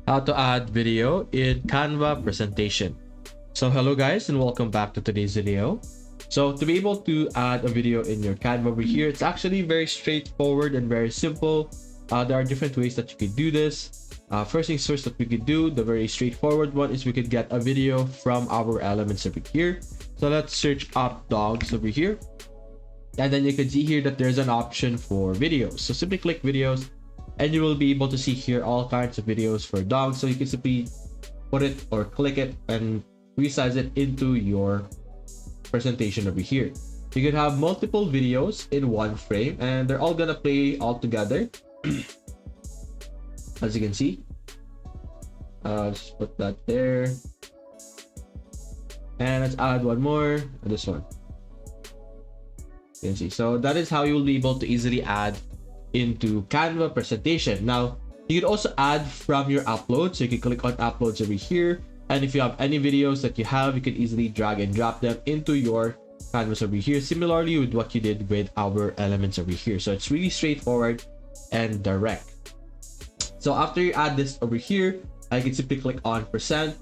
How to add video in Canva presentation. So hello guys and welcome back to today's video. So to be able to add a video in your Canva over here, it's actually very straightforward and very simple. There are different ways that you could do this. First things first that we could do, the very straightforward one is we could get a video from our elements over here. So let's search up dogs over here. And then you can see here that there's an option for videos. So simply click videos and you will be able to see here all kinds of videos for dogs. So you can simply put it or click it and resize it into your presentation over here. You can have multiple videos in one frame and they're all gonna play all together. As you can see, just put that there. And let's add one more, this one. You can see. So that is how you will be able to easily add into Canva presentation. Now, you can also add from your upload. So you can click on uploads over here. And if you have any videos that you have, you can easily drag and drop them into your canvas over here. Similarly with what you did with our elements over here. So it's really straightforward and direct. So after you add this over here, I can simply click on present.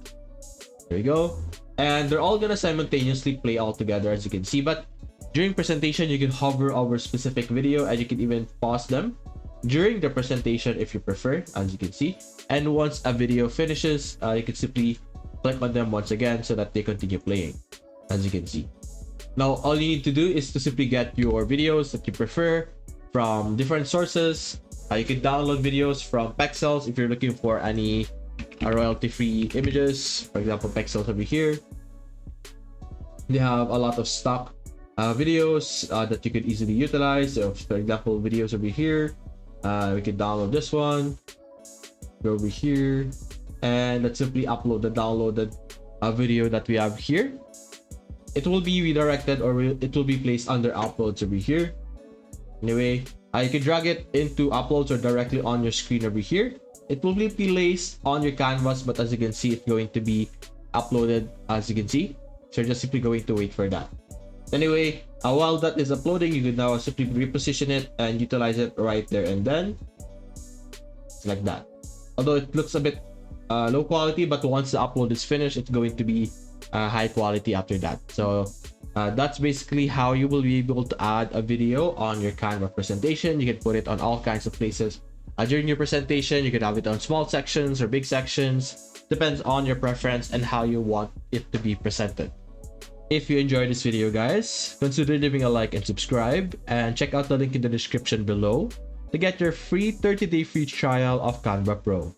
There you go. And they're all gonna simultaneously play all together, as you can see. But during presentation, you can hover over specific video and you can even pause them during the presentation if you prefer, as you can see. And once a video finishes, you can simply click on them once again so that they continue playing, as you can see. Now, all you need to do is to simply get your videos that you prefer from different sources. You can download videos from Pexels if you're looking for any royalty-free images. For example, Pexels over here. They have a lot of stock videos that you could easily utilize. So for example, videos over here, we can download this one, go over here, and let's simply upload the downloaded video that we have here. It will be redirected or it will be placed under uploads over here. Anyway, you can drag it into uploads or directly on your screen over here. It will be placed on your canvas, but as you can see, it's going to be uploaded, as you can see. So you're just simply going to wait for that. Anyway, while that is uploading, you can now simply reposition it and utilize it right there and then, like that. Although it looks a bit low quality, but once the upload is finished, it's going to be high quality after that. So that's basically how you will be able to add a video on your Canva presentation. You can put it on all kinds of places during your presentation. You can have it on small sections or big sections, depends on your preference and how you want it to be presented. If you enjoyed this video, guys, consider leaving a like and subscribe, and check out the link in the description below to get your free 30-day free trial of Canva Pro.